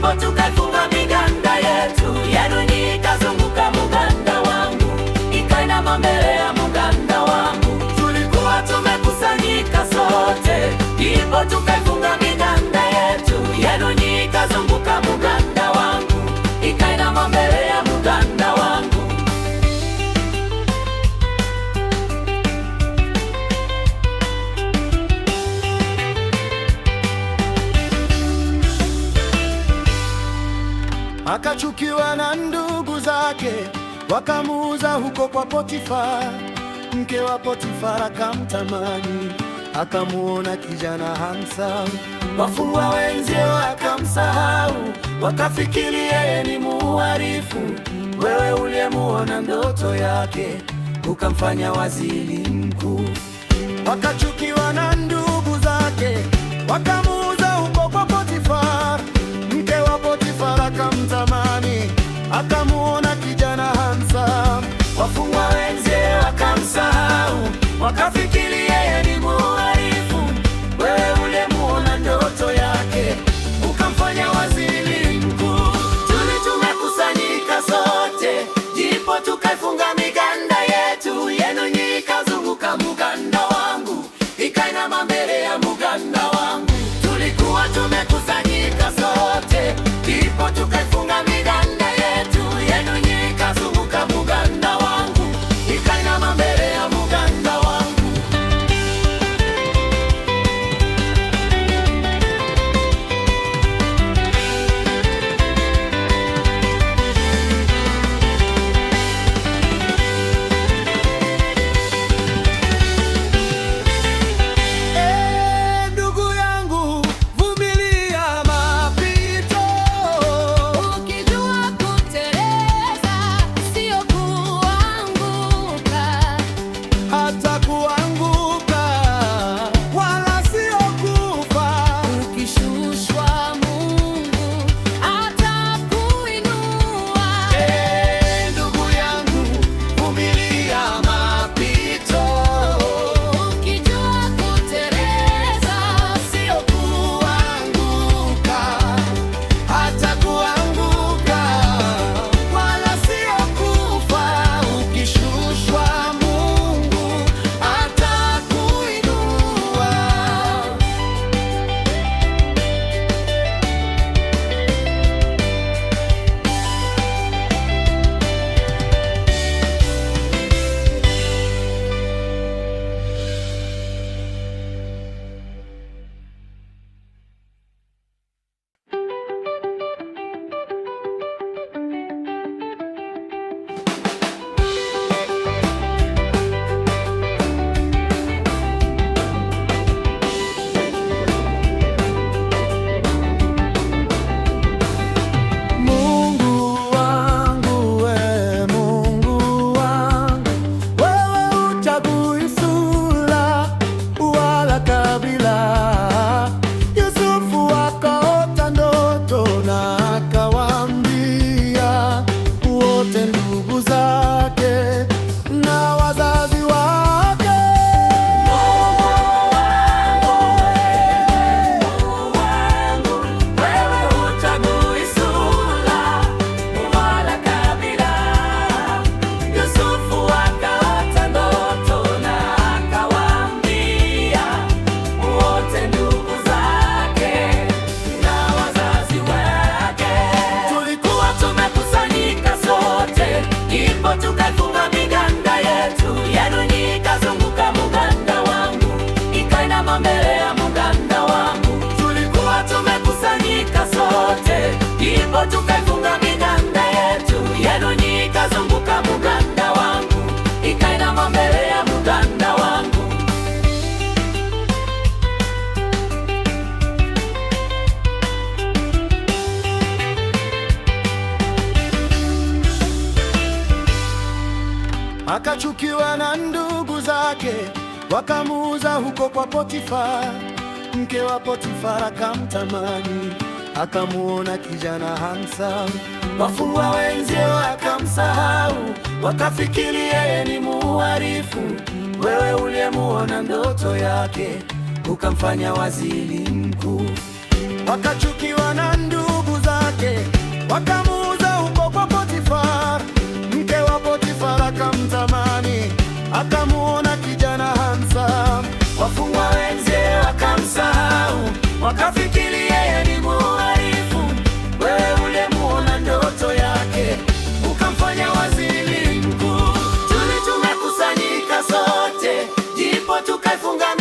ndipo tukaifunga miganda yetu. Yenu nyinyi ikazunguka muganda wangu, ikainama mbele ya muganda wangu. Tulikuwa tumekusanyika sote, ndipo tukaifunga miganda yetu. Yenu nyinyi ikazunguka muganda wangu, ikainama mbele ya muganda wangu. Akachukiwa na ndugu zake, wakamuuza huko kwa Potifa. Mke wa Potifa akamtamani, akamuona kijana handsome. Wafungwa wenzie wakamsahau, wakafikiri yeye ni muhalifu. Wewe uliyemuona ndoto yake, ukamfanya waziri mkuu. Wakachukiwa na ndugu zake, wakamuuza huko kwa Potifa. Mke wa Potifa akamtamani, akamuona kijana handsome. Wafungwa wenzie wakamsahau, wakafikiri yeye ni muhalifu. Wewe uliyemuona ndoto yake, ukamfanya waziri mkuu. Tumekusanyika sote, ndipo tukaifunga miganda yetu. Yenu nyinyi ikazunguka muganda wangu, ikainama mbele ya muganda wangu. Tulikuwa tumekusanyika sote, ndipo tukaifunga miganda yetu. Yenu nyinyi ikazunguka muganda wangu, ikainama mbele ya muganda wangu. Ndugu yangu, vumilia mapito. Ukijua kuteleza sio kuanguka, Hata kuanguka wala sio kufa. ukishushwa Mungu atakuinua. Ndugu yangu, vumilia mapito. Ukijua kuteleza sio Kuanguka hata kuanguka wala sio kufa. Ukishushwa Mungu atakuinua. Mungu wangu, we Mungu wangu, wewe huchagui sura wala kabila. Yusufu akaota ndoto na akawaambia wote ndugu zake na wazazi wake. Wewe huchagui sura wala kabila. Yusufu akaota ndoto na akawaambia wote ndugu zake na wazazi wake. Tulikuwa tumekusanyika sote, ndipo tukaifunga miganda yetu. Yenu nyinyi ikazunguka muganda wangu, ikainama mbele ya muganda wangu. Tulikuwa tumekusanyika sote, ndipo tukaifunga miganda yetu. Yenu nyinyi ikazunguka muganda wangu, ikainama mbele ya muganda wangu. Akachukiwa na ndugu zake, wakamuuza huko kwa Potifa. Mke wa Potifa akamtamani, akamuona kijana handsome. Wafungwa wenzie wakamsahau, wakafikiri yeye ni muhalifu. Wewe uliyemuona ndoto yake, ukamfanya waziri mkuu. Wakachukiwa na ndugu zake, zake, wakamuuza huko kwa Potifa. Mke wa Potifa akamtamani, akamuona kijana handsome. Wafungwa wenzie wakamsahau, wakafikiri yeye ni muhalifu. Wewe ulimuona ndoto yake, ukamfanya waziri mkuu. Tumekusanyika sote, ndipo tukaifunga